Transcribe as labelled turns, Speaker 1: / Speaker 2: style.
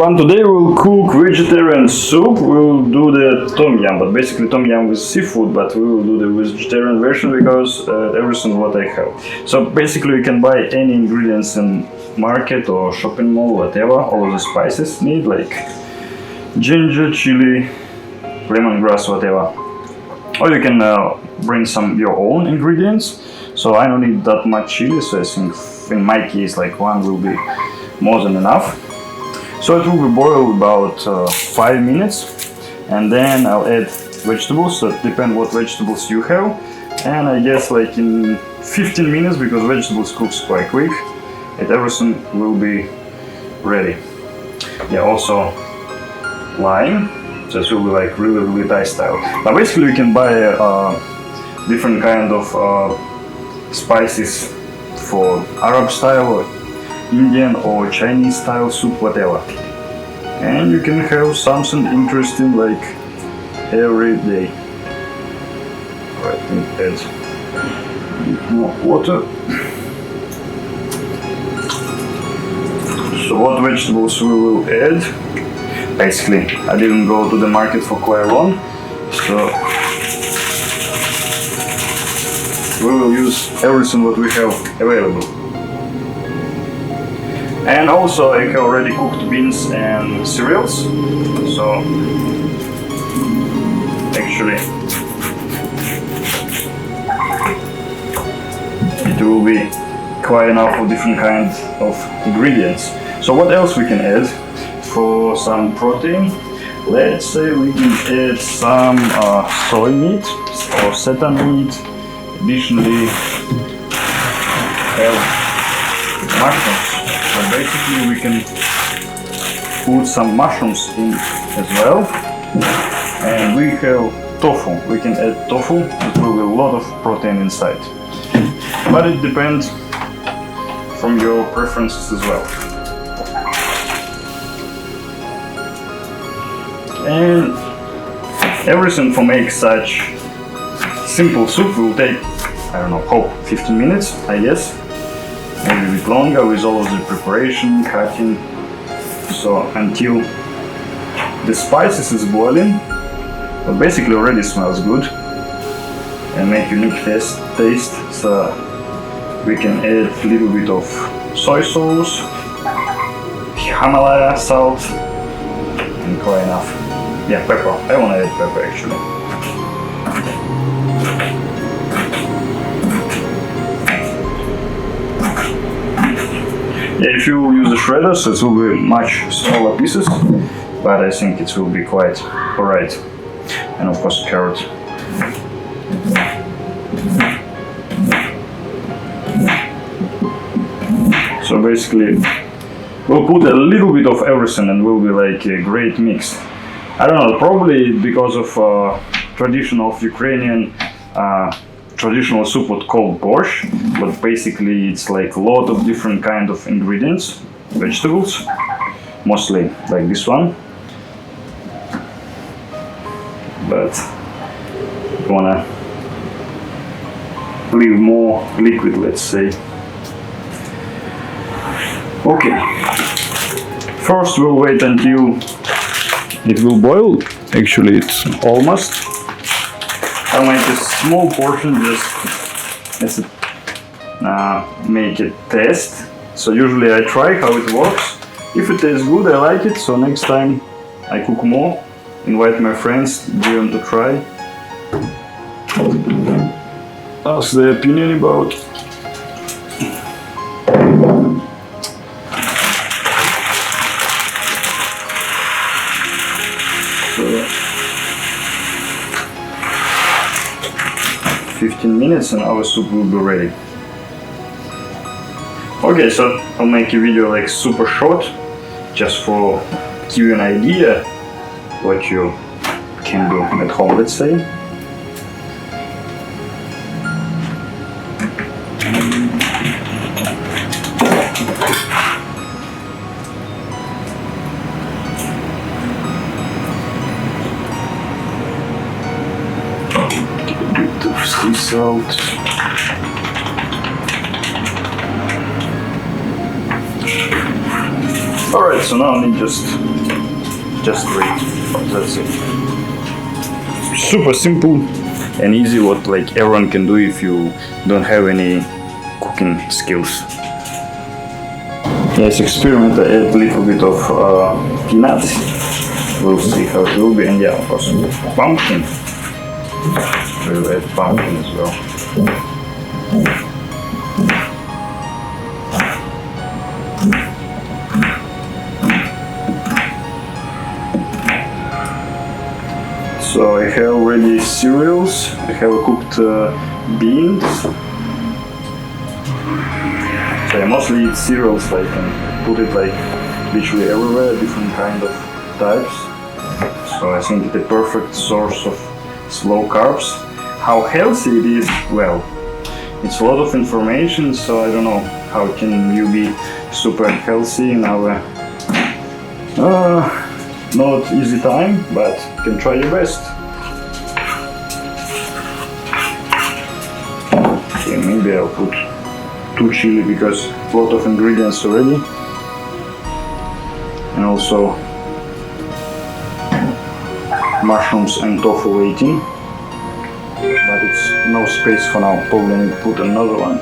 Speaker 1: everyone, today we'll cook vegetarian soup. We'll do the tom yum, but basically tom yum with seafood, but we will do the vegetarian version because everything what I have. So basically you can buy any ingredients in market or shopping mall, whatever. All of the spices need like ginger, chili, lemongrass, whatever. Or you can bring some your own ingredients. So I don't need that much chili, so I think in my case like one will be more than enough. So it will be boiled about 5 minutes, and then I'll add vegetables. So it depends what vegetables you have, and I guess like in 15 minutes, because vegetables cooks quite quick, and everything will be ready. Yeah, also lime. So it will be like really Thai style. But basically you can buy different kind of spices for Arab style or Indian or Chinese style soup, whatever. And you can have something interesting like every day. Right, add a bit more water. So what vegetables we will add? Basically, I didn't go to the market for quite long, so we will use everything what we have available. And also I have already cooked beans and cereals, so actually it will be quite enough of different kinds of ingredients. So what else we can add for some protein? Let's say we can add some soy meat or seitan meat. Additionally have mushrooms. So basically we can put some mushrooms in as well. And we have tofu. We can add tofu. It will be a lot of protein inside. But it depends from your preferences as well. And everything for make such simple soup will take, I don't know, 15 minutes, I guess. Maybe a bit longer with all of the preparation, cutting. So until the spices is boiling, but basically already smells good and make unique taste. So we can add a little bit of soy sauce, Himalaya salt, and quite enough. Yeah, pepper. I want to add pepper actually. Yeah, if you use the shredders, it will be much smaller pieces, but I think it will be quite alright. And of course carrot. So basically we'll put a little bit of everything and will be like a great mix. I don't know, probably because of tradition of Ukrainian traditional soup what called borscht, but basically it's like a lot of different kind of ingredients, vegetables, mostly like this one. But you wanna leave more liquid, let's say. Okay, first we'll wait until it will boil. Actually it's almost. I'll make a small portion just as a make it test. So usually I try how it works. If it tastes good, I like it. So next time I cook more, invite my friends, give them to try, ask their opinion about. So 15 minutes and our soup will be ready. Okay, so I'll make a video like super short, just for give you an idea what you can do at home, let's say. Sea salt. Alright, so now I need just just 3. That's it. Super simple and easy, what like everyone can do if you don't have any cooking skills. Yes, experiment. I add a little bit of peanuts. We'll see how it will be, and yeah, of course, pumpkin. We'll add pumpkin as well. So I have already cereals. I have cooked beans. So I mostly eat cereals. I can put it like literally everywhere, different kind of types. So I think it's the perfect source of slow carbs. How healthy it is? Well, it's a lot of information. So I don't know how can you be super healthy in our not easy time, but you can try your best. Okay, maybe I'll put 2 chili because a lot of ingredients already, and also mushrooms and tofu waiting, but it's no space for now. Probably need to put another one.